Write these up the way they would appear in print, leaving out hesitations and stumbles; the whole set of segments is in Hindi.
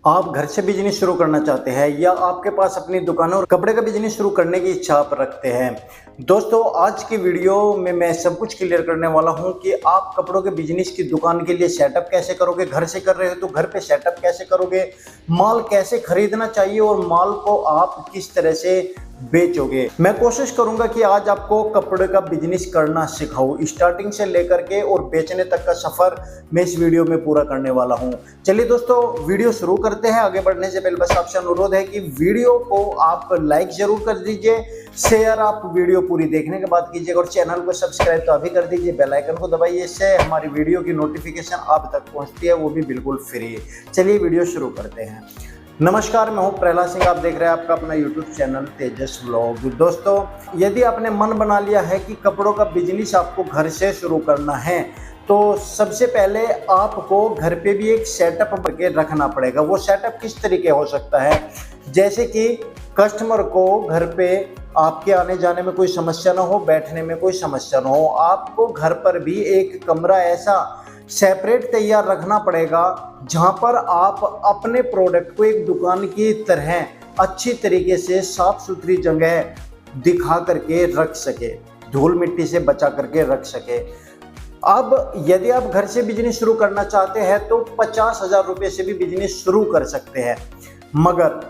आप घर से बिजनेस शुरू करना चाहते हैं या आपके पास अपनी दुकान और कपड़े का बिजनेस शुरू करने की इच्छा आप रखते हैं। दोस्तों, आज की वीडियो में मैं सब कुछ क्लियर करने वाला हूं कि आप कपड़ों के बिजनेस की दुकान के लिए सेटअप कैसे करोगे। घर से कर रहे हो तो घर पे सेटअप कैसे करोगे, माल कैसे खरीदना चाहिए और माल को आप किस तरह से बेचोगे। मैं कोशिश करूंगा कि आज आपको कपड़े का बिजनेस करना सिखाऊं, स्टार्टिंग से लेकर के और बेचने तक का सफर मैं इस वीडियो में पूरा करने वाला हूं। चलिए दोस्तों, वीडियो शुरू करते हैं। आगे बढ़ने से पहले बस आपसे अनुरोध है कि वीडियो को आप लाइक जरूर कर दीजिए, शेयर आप वीडियो पूरी देखने के बाद कीजिएगा और चैनल को सब्सक्राइब तो अभी कर दीजिए, बेल आइकन को दबाइए, इससे हमारी वीडियो की नोटिफिकेशन आप तक पहुंचती है, वो भी बिल्कुल फ्री। चलिए वीडियो शुरू करते हैं। नमस्कार, मैं हूं प्रहलाद सिंह, आप देख रहे हैं आपका अपना YouTube चैनल तेजस व्लॉग। दोस्तों, यदि आपने मन बना लिया है कि कपड़ों का बिजनेस आपको घर से शुरू करना है तो सबसे पहले आपको घर पे भी एक सेटअप करके रखना पड़ेगा। वो सेटअप किस तरीके हो सकता है, जैसे कि कस्टमर को घर पे आपके आने जाने में कोई समस्या ना हो, बैठने में कोई समस्या ना हो। आपको घर पर भी एक कमरा ऐसा सेपरेट तैयार रखना पड़ेगा जहां पर आप अपने प्रोडक्ट को एक दुकान की तरह अच्छी तरीके से साफ सुथरी जगह दिखा करके रख सके, धूल मिट्टी से बचा करके रख सके। अब यदि आप घर से बिजनेस शुरू करना चाहते हैं तो 50,000 रुपये से भी बिजनेस शुरू कर सकते हैं, मगर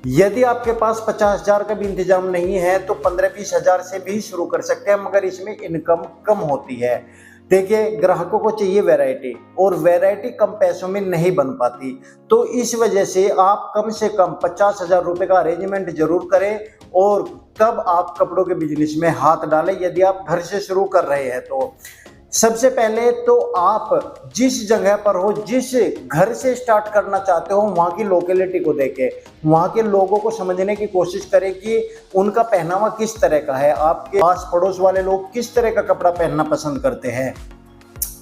यदि आपके पास 50,000 का भी इंतजाम नहीं है तो 15-20 हजार से भी शुरू कर सकते हैं, मगर इसमें इनकम कम होती है। देखिए, ग्राहकों को चाहिए वैरायटी और वैरायटी कम पैसों में नहीं बन पाती, तो इस वजह से आप कम से कम 50,000 रुपये का अरेंजमेंट जरूर करें और तब आप कपड़ों के बिजनेस में हाथ डालें। यदि आप घर से शुरू कर रहे हैं तो सबसे पहले तो आप जिस जगह पर हो, जिस घर से स्टार्ट करना चाहते हो, वहाँ की लोकेलिटी को देखें, वहाँ के लोगों को समझने की कोशिश करें कि उनका पहनावा किस तरह का है, आपके आस पड़ोस वाले लोग किस तरह का कपड़ा पहनना पसंद करते हैं।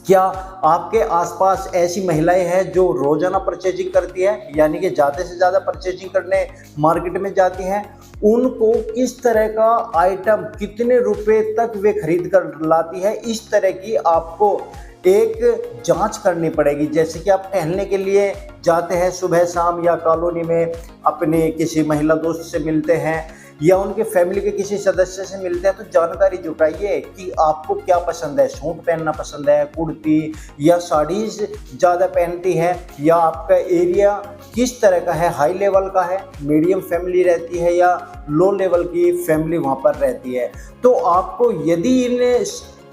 क्या आपके आसपास ऐसी महिलाएं हैं जो रोजाना परचेजिंग करती है, यानी कि ज़्यादा से ज़्यादा परचेजिंग करने मार्केट में जाती हैं, उनको किस तरह का आइटम कितने रुपए तक वे खरीद कर लाती है, इस तरह की आपको एक जांच करनी पड़ेगी। जैसे कि आप टहलने के लिए जाते हैं सुबह शाम या कॉलोनी में अपने किसी महिला दोस्त से मिलते हैं या उनके फैमिली के किसी सदस्य से मिलते हैं, तो जानकारी जुटाइए कि आपको क्या पसंद है। सूट पहनना पसंद है, कुर्ती या साड़ीज ज़्यादा पहनती है, या आपका एरिया किस तरह का है, हाई लेवल का है, मीडियम फैमिली रहती है या लो लेवल की फैमिली वहाँ पर रहती है। तो आपको यदि इन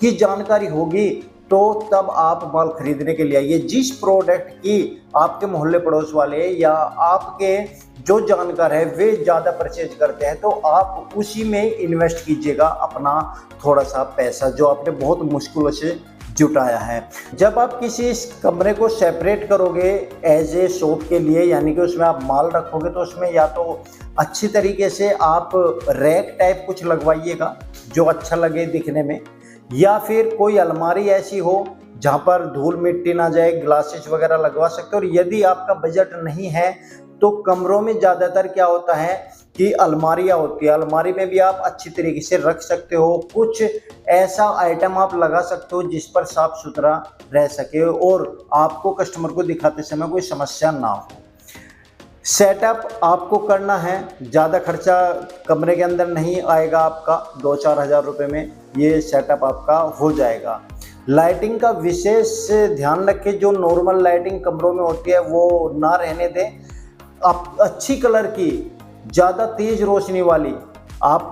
की जानकारी होगी तो तब आप माल खरीदने के लिए आइए। जिस प्रोडक्ट की आपके मोहल्ले पड़ोस वाले या आपके जो जानकार है वे ज़्यादा परचेज करते हैं तो आप उसी में इन्वेस्ट कीजिएगा अपना थोड़ा सा पैसा जो आपने बहुत मुश्किलों से जुटाया है। जब आप किसी कमरे को सेपरेट करोगे एज ए शॉप के लिए, यानी कि उसमें आप माल रखोगे, तो उसमें या तो अच्छी तरीके से आप रैक टाइप कुछ लगवाइएगा जो अच्छा लगे दिखने में, या फिर कोई अलमारी ऐसी हो जहाँ पर धूल मिट्टी ना जाए, ग्लासेस वगैरह लगवा सकते हो। और यदि आपका बजट नहीं है तो कमरों में ज़्यादातर क्या होता है कि अलमारियाँ होती है, अलमारी में भी आप अच्छी तरीके से रख सकते हो, कुछ ऐसा आइटम आप लगा सकते हो जिस पर साफ सुथरा रह सके और आपको कस्टमर को दिखाते समय कोई समस्या ना हो। सेटअप आपको करना है, ज़्यादा खर्चा कमरे के अंदर नहीं आएगा आपका, 2-4 हज़ार रुपये में ये सेटअप आपका हो जाएगा। लाइटिंग का विशेष ध्यान रखें, जो नॉर्मल लाइटिंग कमरों में होती है वो ना रहने दें। आप अच्छी कलर की, ज़्यादा तेज़ रोशनी वाली, आप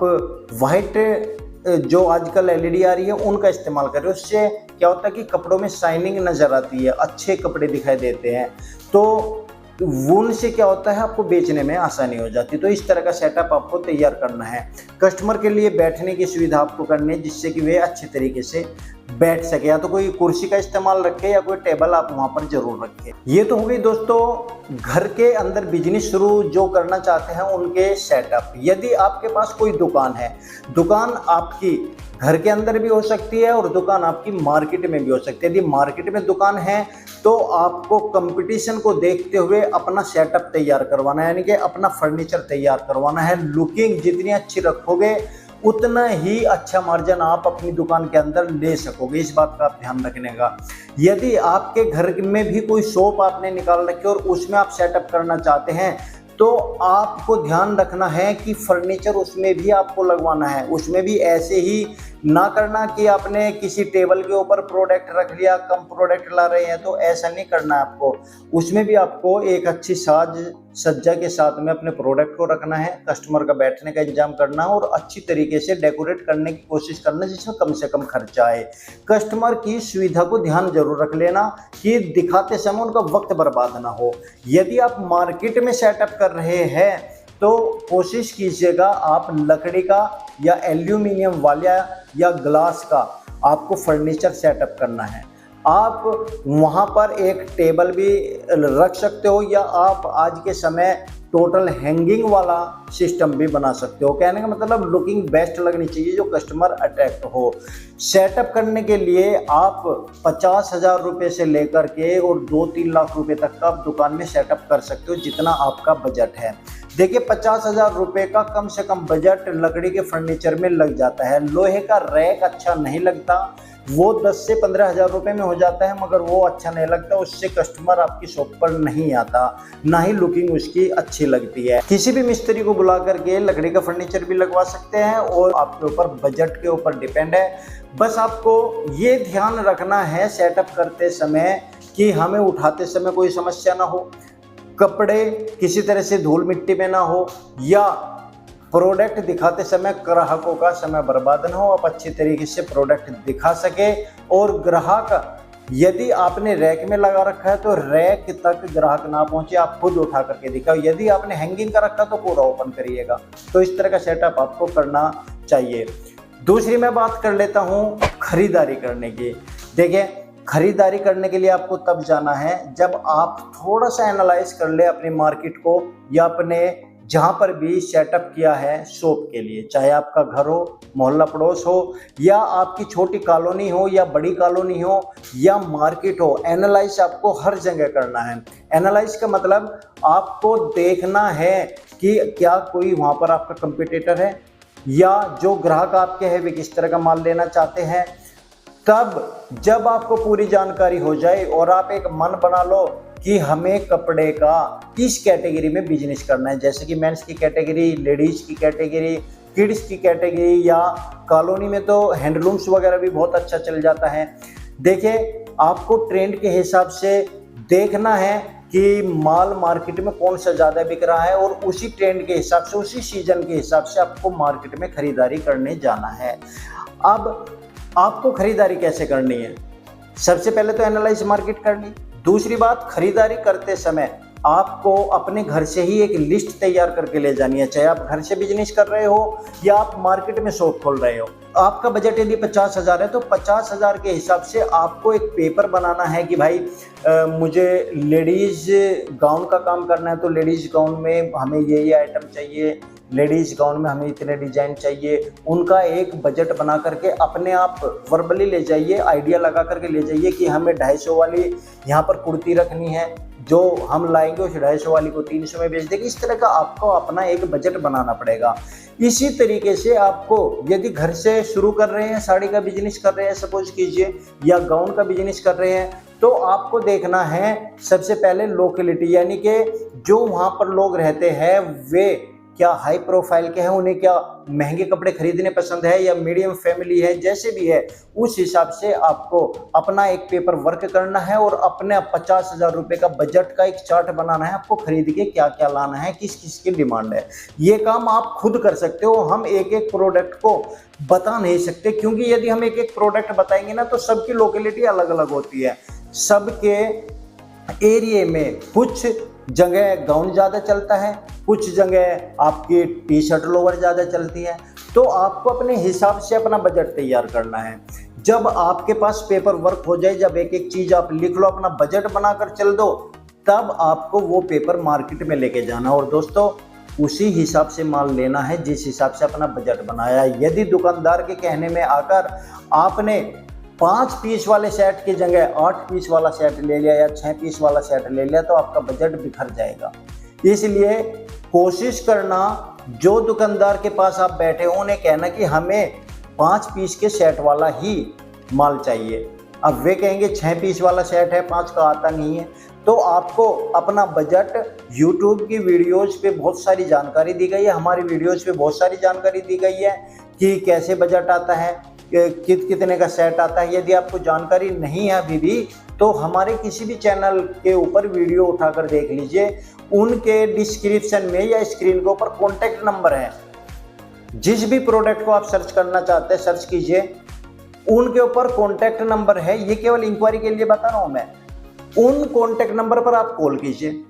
वाइट जो आजकल LED आ रही है उनका इस्तेमाल करें। उससे क्या होता है कि कपड़ों में शाइनिंग नज़र आती है, अच्छे कपड़े दिखाई देते हैं, तो वूल से क्या होता है आपको बेचने में आसानी हो जाती है। तो इस तरह का सेटअप आपको तैयार करना है। कस्टमर के लिए बैठने की सुविधा आपको करनी है जिससे कि वे अच्छे तरीके से बैठ सके, या तो कोई कुर्सी का इस्तेमाल रखें या कोई टेबल आप वहाँ पर जरूर रखें। ये तो हो गई दोस्तों घर के अंदर बिजनेस शुरू जो करना चाहते हैं उनके सेटअप। यदि आपके पास कोई दुकान है, दुकान आपकी घर के अंदर भी हो सकती है और दुकान आपकी मार्केट में भी हो सकती है। यदि मार्केट में दुकान है तो आपको कंपटीशन को देखते हुए अपना सेटअप तैयार करवाना है, यानी कि अपना फर्नीचर तैयार करवाना है। लुकिंग जितनी अच्छी रखोगे उतना ही अच्छा मार्जिन आप अपनी दुकान के अंदर ले सकोगे। इस बात का आप ध्यान रखने का। यदि आपके घर में भी कोई शॉप आपने निकाल रखी और उसमें आप सेटअप करना चाहते हैं तो आपको ध्यान रखना है कि फर्नीचर उसमें भी आपको लगवाना है। उसमें भी ऐसे ही ना करना कि आपने किसी टेबल के ऊपर प्रोडक्ट रख लिया, कम प्रोडक्ट ला रहे हैं, तो ऐसा नहीं करना है आपको। उसमें भी आपको एक अच्छी साज सज्जा के साथ में अपने प्रोडक्ट को रखना है, कस्टमर का बैठने का इंतजाम करना है और अच्छी तरीके से डेकोरेट करने की कोशिश करना जिसमें कम से कम खर्चा आए। कस्टमर की सुविधा को ध्यान जरूर रख लेना कि दिखाते समय उनका वक्त बर्बाद ना हो। यदि आप मार्केट में सेटअप कर रहे हैं तो कोशिश कीजिएगा आप लकड़ी का या एल्यूमिनियम वाला या ग्लास का आपको फर्नीचर सेटअप करना है। आप वहाँ पर एक टेबल भी रख सकते हो या आप आज के समय टोटल हैंगिंग वाला सिस्टम भी बना सकते हो। कहने का मतलब लुकिंग बेस्ट लगनी चाहिए जो कस्टमर अट्रैक्ट हो। सेटअप करने के लिए आप 50,000 रुपये से लेकर के और 2-3 लाख रुपए तक का आप दुकान में सेटअप कर सकते हो जितना आपका बजट है। देखिए 50,000 रुपये का कम से कम बजट लकड़ी के फर्नीचर में लग जाता है। लोहे का रैक अच्छा नहीं लगता, वो 10 से 15,000 रुपये में हो जाता है, मगर वो अच्छा नहीं लगता, उससे कस्टमर आपकी शॉप पर नहीं आता, ना ही लुकिंग उसकी अच्छी लगती है। किसी भी मिस्त्री को बुला करके लकड़ी का फर्नीचर भी लगवा सकते हैं और आपके ऊपर बजट के ऊपर डिपेंड है। बस आपको ये ध्यान रखना है सेटअप करते समय कि हमें उठाते समय कोई समस्या ना हो, कपड़े किसी तरह से धूल मिट्टी में ना हो या प्रोडक्ट दिखाते समय ग्राहकों का समय बर्बाद ना हो। आप अच्छी तरीके से प्रोडक्ट दिखा सके और ग्राहक यदि आपने रैक में लगा रखा है तो रैक तक ग्राहक ना पहुंचे, आप खुद उठा करके दिखाओ। यदि आपने हैंगिंग का रखा तो पूरा ओपन करिएगा। तो इस तरह का सेटअप आपको करना चाहिए। दूसरी मैं बात कर लेता हूँ खरीदारी करने की। देखिए खरीदारी करने के लिए आपको तब जाना है जब आप थोड़ा सा एनालाइज कर ले अपनी मार्केट को या अपने जहाँ पर भी सेटअप किया है शॉप के लिए, चाहे आपका घर हो, मोहल्ला पड़ोस हो या आपकी छोटी कॉलोनी हो या बड़ी कॉलोनी हो या मार्केट हो। एनालाइज आपको हर जगह करना है। एनालाइज का मतलब आपको देखना है कि क्या कोई वहाँ पर आपका कंपटीटर है या जो ग्राहक आपके हैं वे किस तरह का माल लेना चाहते हैं। तब जब आपको पूरी जानकारी हो जाए और आप एक मन बना लो कि हमें कपड़े का किस कैटेगरी में बिजनेस करना है, जैसे कि मेंस की कैटेगरी, लेडीज की कैटेगरी, किड्स की कैटेगरी या कॉलोनी में तो हैंडलूम्स वगैरह भी बहुत अच्छा चल जाता है। देखिए आपको ट्रेंड के हिसाब से देखना है कि माल मार्केट में कौन सा ज़्यादा बिक रहा है और उसी ट्रेंड के हिसाब से, उसी सीजन के हिसाब से आपको मार्केट में खरीदारी करने जाना है। अब आपको खरीदारी कैसे करनी है? सबसे पहले तो एनालाइज मार्केट करनी। दूसरी बात, खरीदारी करते समय आपको अपने घर से ही एक लिस्ट तैयार करके ले जानी है, चाहे आप घर से बिजनेस कर रहे हो या आप मार्केट में शॉप खोल रहे हो। आपका बजट यदि 50,000 है तो 50,000 के हिसाब से आपको एक पेपर बनाना है कि भाई मुझे लेडीज गाउन का काम करना है तो लेडीज गाउन में हमें ये आइटम चाहिए, लेडीज गाउन में हमें इतने डिजाइन चाहिए। उनका एक बजट बना करके अपने आप वर्बली ले जाइए, आइडिया लगा करके ले जाइए कि हमें 250 वाली यहाँ पर कुर्ती रखनी है, जो हम लाएंगे उस 250 वाली को 300 में बेच देंगे। इस तरह का आपको अपना एक बजट बनाना पड़ेगा। इसी तरीके से आपको यदि घर से शुरू कर रहे हैं, साड़ी का बिजनेस कर रहे हैं सपोज कीजिए, या गाउन का बिजनेस कर रहे हैं, तो आपको देखना है सबसे पहले लोकेलिटी, यानी कि जो वहाँ पर लोग रहते हैं वे क्या हाई प्रोफाइल के हैं, उन्हें क्या महंगे कपड़े खरीदने पसंद है या मीडियम फैमिली है, जैसे भी है उस हिसाब से आपको अपना एक पेपर वर्क करना है और अपने 50,000 रुपये का बजट का एक चार्ट बनाना है। आपको खरीद के क्या क्या लाना है, किस किस की डिमांड है। ये काम आप खुद कर सकते हो। हम एक एक प्रोडक्ट को बता नहीं सकते, क्योंकि यदि हम एक एक प्रोडक्ट बताएंगे ना तो सबकी लोकेलिटी अलग अलग होती है। सबके एरिए में कुछ जगह गाउन ज़्यादा चलता है, कुछ जगह आपकी टी शर्ट लोअर ज़्यादा चलती है। तो आपको अपने हिसाब से अपना बजट तैयार करना है। जब आपके पास पेपर वर्क हो जाए, जब एक एक चीज़ आप लिख लो, अपना बजट बनाकर चल दो, तब आपको वो पेपर मार्केट में लेके जाना। और दोस्तों उसी हिसाब से माल लेना है जिस हिसाब से अपना बजट बनाया है। यदि दुकानदार के कहने में आकर आपने 5 पीस वाले सेट की जगह 8 पीस वाला सेट ले लिया या 6 पीस वाला सेट ले लिया तो आपका बजट बिखर जाएगा। इसलिए कोशिश करना जो दुकानदार के पास आप बैठे हो उन्हें कहना कि हमें 5 पीस के सेट वाला ही माल चाहिए। अब वे कहेंगे 6 पीस वाला सेट है, 5 का आता नहीं है। तो आपको अपना बजट, यूट्यूब की वीडियोज़ पे बहुत सारी जानकारी दी गई है, हमारी वीडियोज़ पे बहुत सारी जानकारी दी गई है कि कैसे बजट आता है, कितने का सेट आता है। यदि आपको जानकारी नहीं है अभी भी तो हमारे किसी भी चैनल के ऊपर वीडियो उठाकर देख लीजिए, उनके डिस्क्रिप्शन में या स्क्रीन के ऊपर कॉन्टैक्ट नंबर है। जिस भी प्रोडक्ट को आप सर्च करना चाहते हैं सर्च कीजिए, उनके ऊपर कॉन्टैक्ट नंबर है। ये केवल इंक्वायरी के लिए बता रहा हूँ मैं। उन कॉन्टैक्ट नंबर पर आप कॉल कीजिए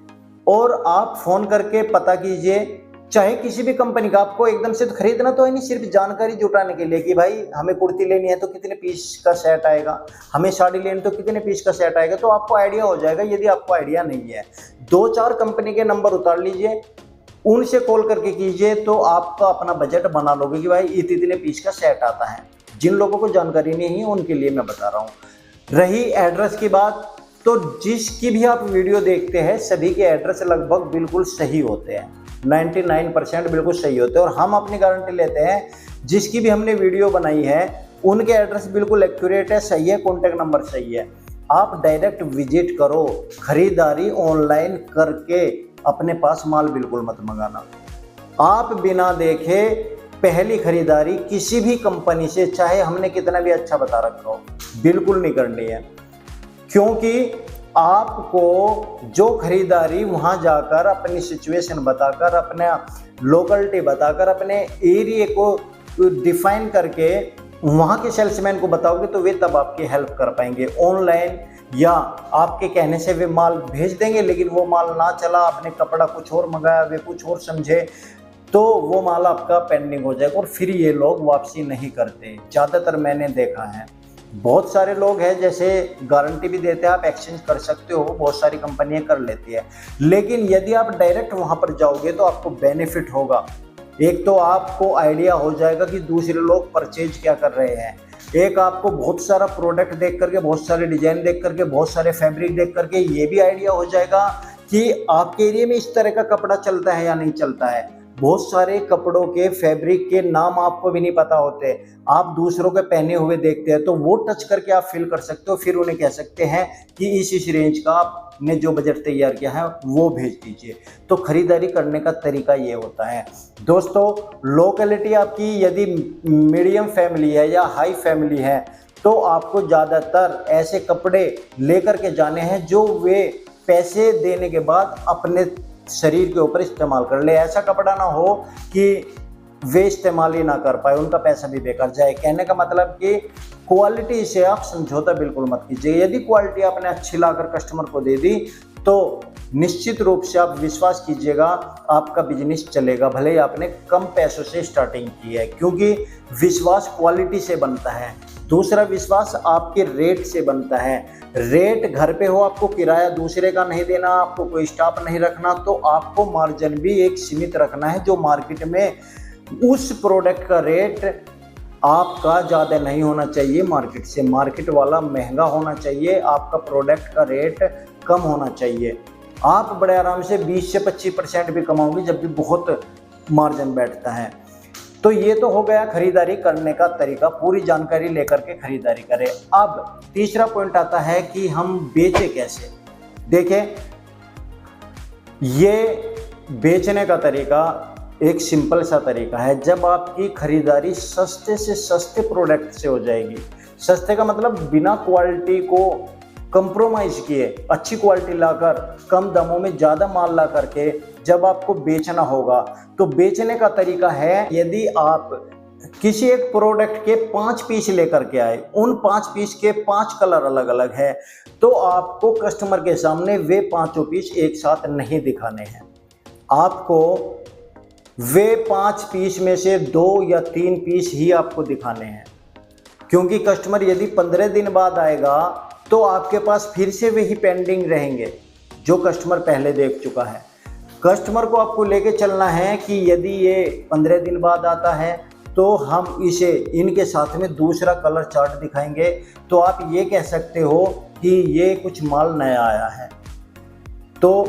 और आप फ़ोन करके पता कीजिए, चाहे किसी भी कंपनी का। आपको एकदम से तो खरीदना तो है नहीं, सिर्फ जानकारी जुटाने के लिए कि भाई हमें कुर्ती लेनी है तो कितने पीस का सेट आएगा, हमें साड़ी लेनी तो कितने पीस का सेट आएगा, तो आपको आइडिया हो जाएगा। यदि आपको आइडिया नहीं है, 2-4 कंपनी के नंबर उतार लीजिए, उनसे कॉल करके कीजिए, तो आपका अपना बजट बना लोगे कि भाई इतने पीस का सेट आता है। जिन लोगों को जानकारी नहीं है उनके लिए मैं बता रहा हूँ। रही एड्रेस की बात, तो जिसकी भी आप वीडियो देखते हैं सभी के एड्रेस लगभग बिल्कुल सही होते हैं, 99% बिल्कुल सही होते हैं। और हम अपनी गारंटी लेते हैं, जिसकी भी हमने वीडियो बनाई है उनके एड्रेस बिल्कुल एक्यूरेट है, सही है, कॉन्टैक्ट नंबर सही है। आप डायरेक्ट विजिट करो, खरीदारी ऑनलाइन करके अपने पास माल बिल्कुल मत मंगाना। आप बिना देखे पहली खरीदारी किसी भी कंपनी से, चाहे हमने कितना भी अच्छा बता रखा हो, बिल्कुल नहीं करनी है। क्योंकि आपको जो खरीदारी वहाँ जाकर अपनी सिचुएशन बताकर, अपना लोकलिटी बताकर, अपने एरिया को डिफाइन करके वहाँ के सेल्समैन को बताओगे तो वे तब आपकी हेल्प कर पाएंगे। ऑनलाइन या आपके कहने से वे माल भेज देंगे, लेकिन वो माल ना चला, आपने कपड़ा कुछ और मंगाया, वे कुछ और समझे, तो वो माल आपका पेंडिंग हो जाएगा और फिर ये लोग वापसी नहीं करते। ज़्यादातर मैंने देखा है। बहुत सारे लोग हैं जैसे गारंटी भी देते हैं, आप एक्सचेंज कर सकते हो, बहुत सारी कंपनियां कर लेती है। लेकिन यदि आप डायरेक्ट वहां पर जाओगे तो आपको बेनिफिट होगा। एक तो आपको आइडिया हो जाएगा कि दूसरे लोग परचेज क्या कर रहे हैं, एक आपको बहुत सारा प्रोडक्ट देख करके, बहुत सारे डिजाइन देख करके, बहुत सारे फैब्रिक देख करके ये भी आइडिया हो जाएगा कि आपके एरिया में इस तरह का कपड़ा चलता है या नहीं चलता है। बहुत सारे कपड़ों के फैब्रिक के नाम आपको भी नहीं पता होते, आप दूसरों के पहने हुए देखते हैं, तो वो टच करके आप फील कर सकते हो। फिर उन्हें कह सकते हैं कि इस रेंज का आपने जो बजट तैयार किया है वो भेज दीजिए। तो खरीदारी करने का तरीका ये होता है दोस्तों। लोकेलिटी आपकी यदि मीडियम फैमिली है या हाई फैमिली है तो आपको ज़्यादातर ऐसे कपड़े लेकर के जाने हैं जो वे पैसे देने के बाद अपने शरीर के ऊपर इस्तेमाल कर ले। ऐसा कपड़ा ना हो कि वे इस्तेमाल ही ना कर पाए, उनका पैसा भी बेकार जाए। कहने का मतलब कि क्वालिटी से आप समझौता बिल्कुल मत कीजिए। यदि क्वालिटी आपने अच्छी लाकर कस्टमर को दे दी तो निश्चित रूप से आप विश्वास कीजिएगा आपका बिजनेस चलेगा, भले ही आपने कम पैसों से स्टार्टिंग की है, क्योंकि विश्वास क्वालिटी से बनता है। दूसरा विश्वास आपके रेट से बनता है। रेट घर पे हो, आपको किराया दूसरे का नहीं देना, आपको कोई स्टाफ नहीं रखना, तो आपको मार्जिन भी एक सीमित रखना है जो मार्केट में उस प्रोडक्ट का रेट आपका ज़्यादा नहीं होना चाहिए मार्केट से। मार्केट वाला महंगा होना चाहिए, आपका प्रोडक्ट का रेट कम होना चाहिए। आप बड़े आराम से 20 से 25% भी कमाओगे जब भी बहुत मार्जिन बैठता है। तो ये तो हो गया खरीदारी करने का तरीका, पूरी जानकारी लेकर के खरीदारी करें। अब तीसरा पॉइंट आता है कि हम बेचें कैसे। देखें, ये बेचने का तरीका एक सिंपल सा तरीका है। जब आपकी खरीदारी सस्ते से सस्ते प्रोडक्ट से हो जाएगी, सस्ते का मतलब बिना क्वालिटी को कंप्रोमाइज़ किए, अच्छी क्वालिटी लाकर कम दामों में ज़्यादा माल ला करके जब आपको बेचना होगा, तो बेचने का तरीका है, यदि आप किसी एक प्रोडक्ट के 5 पीस लेकर के आए, उन 5 पीस के 5 कलर अलग अलग है, तो आपको कस्टमर के सामने वे 5 पीस एक साथ नहीं दिखाने हैं। आपको वे 5 पीस में से 2 या 3 पीस ही आपको दिखाने हैं, क्योंकि कस्टमर यदि 15 दिन बाद आएगा तो आपके पास फिर से वही पेंडिंग रहेंगे जो कस्टमर पहले देख चुका है। कस्टमर को आपको लेके चलना है कि यदि ये 15 दिन बाद आता है तो हम इसे इनके साथ में दूसरा कलर चार्ट दिखाएंगे, तो आप ये कह सकते हो कि ये कुछ माल नया आया है। तो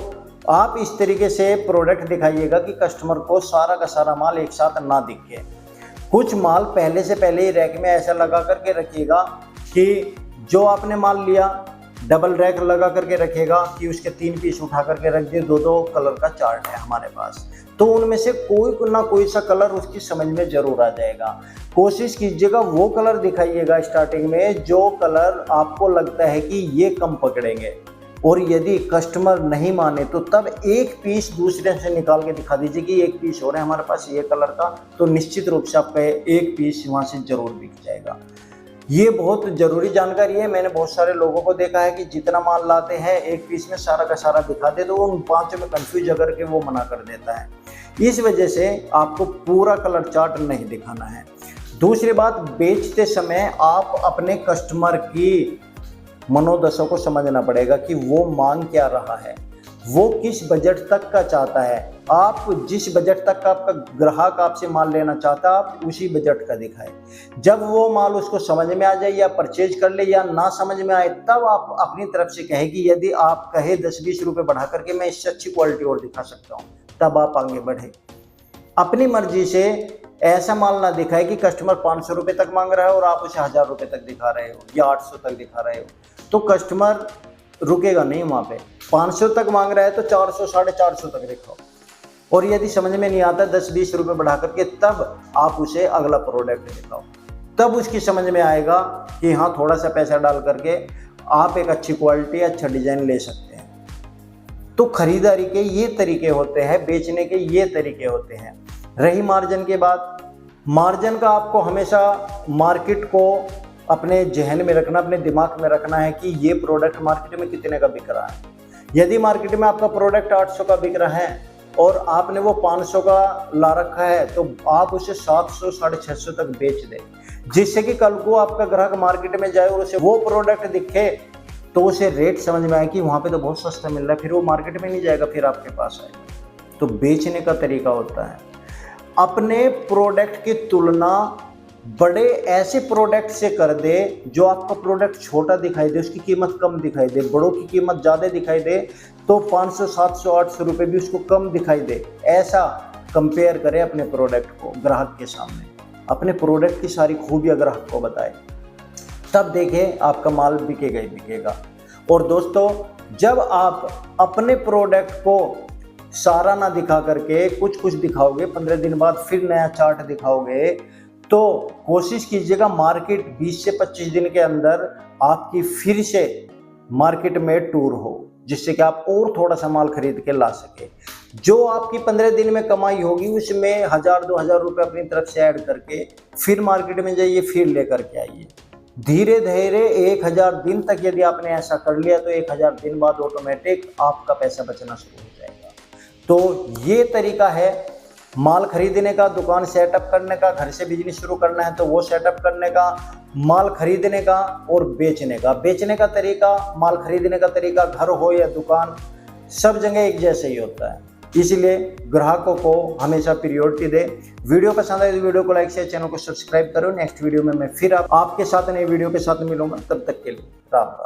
आप इस तरीके से प्रोडक्ट दिखाइएगा कि कस्टमर को सारा का सारा माल एक साथ ना दिखे। कुछ माल पहले से पहले ही रैक में ऐसा लगा करके रखिएगा कि जो आपने माल लिया डबल रैक लगा करके रखेगा कि उसके 3 पीस उठा करके रख दिए, 2-2 कलर का चार्ट है हमारे पास, तो उनमें से कोई ना कोई सा कलर उसकी समझ में जरूर आ जाएगा। कोशिश कीजिएगा वो कलर दिखाइएगा स्टार्टिंग में जो कलर आपको लगता है कि ये कम पकड़ेंगे, और यदि कस्टमर नहीं माने तो तब एक पीस दूसरे से निकाल के दिखा दीजिए कि एक पीस हो रहा है हमारे पास ये कलर का, तो निश्चित रूप से आपका एक पीस वहाँ से जरूर बिक जाएगा। ये बहुत ज़रूरी जानकारी है। मैंने बहुत सारे लोगों को देखा है कि जितना माल लाते हैं एक पीस में सारा का सारा दिखा दे, तो वो उन 5 में कंफ्यूज अगर के वो मना कर देता है। इस वजह से आपको पूरा कलर चार्ट नहीं दिखाना है। दूसरी बात, बेचते समय आप अपने कस्टमर की मनोदशा को समझना पड़ेगा कि वो मांग क्या रहा है, वो किस बजट तक का चाहता है। आप जिस बजट तक का आपका ग्राहक आपसे माल लेना चाहता है आप उसी बजट का दिखाएं। जब वो माल उसको समझ में आ जाए या परचेज कर ले या ना समझ में आए, तब आप अपनी तरफ से कहें कि यदि आप कहे 10-20 रुपये बढ़ा करके मैं इससे अच्छी क्वालिटी और दिखा सकता हूँ, तब आप आगे बढ़े। अपनी मर्जी से ऐसा माल ना दिखाए कि कस्टमर 500 रुपये तक मांग रहा है और आप उसे 1000 रुपये तक दिखा रहे हो या 800 तक दिखा रहे हो, तो कस्टमर रुकेगा नहीं वहाँ पे। 500 तक मांग रहा है तो 400 450 तक दिखाओ, और यदि समझ में नहीं आता 10-20 रुपये बढ़ा करके, तब आप उसे अगला प्रोडक्ट दिखाओ। तब उसकी समझ में आएगा कि हाँ थोड़ा सा पैसा डाल करके आप एक अच्छी क्वालिटी अच्छा डिजाइन ले सकते हैं। तो खरीदारी के ये तरीके होते हैं, बेचने के ये तरीके होते हैं। रही मार्जिन की बात, मार्जिन का आपको हमेशा मार्केट को अपने जहन में रखना, अपने दिमाग में रखना है कि ये प्रोडक्ट मार्केट में कितने का बिक रहा है। यदि मार्केट में आपका प्रोडक्ट 800 का बिक रहा है और आपने वो 500 का ला रखा है, तो आप उसे 700 650 तक बेच दें, जिससे कि कल को आपका ग्राहक मार्केट में जाए और उसे वो प्रोडक्ट दिखे तो उसे रेट समझ में आए कि वहाँ पे तो बहुत सस्ता मिल रहा है, फिर वो मार्केट में नहीं जाएगा, फिर आपके पास आएगा। तो बेचने का तरीका होता है अपने प्रोडक्ट की तुलना बड़े ऐसे प्रोडक्ट से कर दे जो आपका प्रोडक्ट छोटा दिखाई दे, उसकी कीमत कम दिखाई दे। बड़ों की कीमत ज़्यादा दिखाई दे तो 500 700 800 रुपये भी उसको कम दिखाई दे, ऐसा कंपेयर करें अपने प्रोडक्ट को ग्राहक के सामने। अपने प्रोडक्ट की सारी खूबियाँ ग्राहक को बताएं, तब देखें आपका माल बिकेगा ही बिकेगा। और दोस्तों, जब आप अपने प्रोडक्ट को सारा ना दिखा करके कुछ कुछ दिखाओगे, 15 दिन बाद फिर नया चार्ट दिखाओगे, तो कोशिश कीजिएगा मार्केट 20 से 25 दिन के अंदर आपकी फिर से मार्केट में टूर हो, जिससे कि आप और थोड़ा सा माल खरीद के ला सके। जो आपकी 15 दिन में कमाई होगी उसमें 1000-2000 रुपये अपनी तरफ से ऐड करके फिर मार्केट में जाइए, फिर लेकर के आइए। धीरे धीरे 1000 दिन तक यदि आपने ऐसा कर लिया तो 1000 दिन बाद ऑटोमेटिक आपका पैसा बचना शुरू हो जाएगा। तो ये तरीका है माल खरीदने का, दुकान सेटअप करने का, घर से बिजनेस शुरू करना है तो वो सेटअप करने का, माल खरीदने का और बेचने का। बेचने का तरीका, माल खरीदने का तरीका, घर हो या दुकान, सब जगह एक जैसे ही होता है। इसलिए ग्राहकों को हमेशा प्रायोरिटी दे। वीडियो पसंद आए तो वीडियो को लाइक शेयर, चैनल को सब्सक्राइब करो। नेक्स्ट वीडियो में मैं फिर आपके साथ नई वीडियो के साथ मिलूंगा। तब तक के लिए राम राम।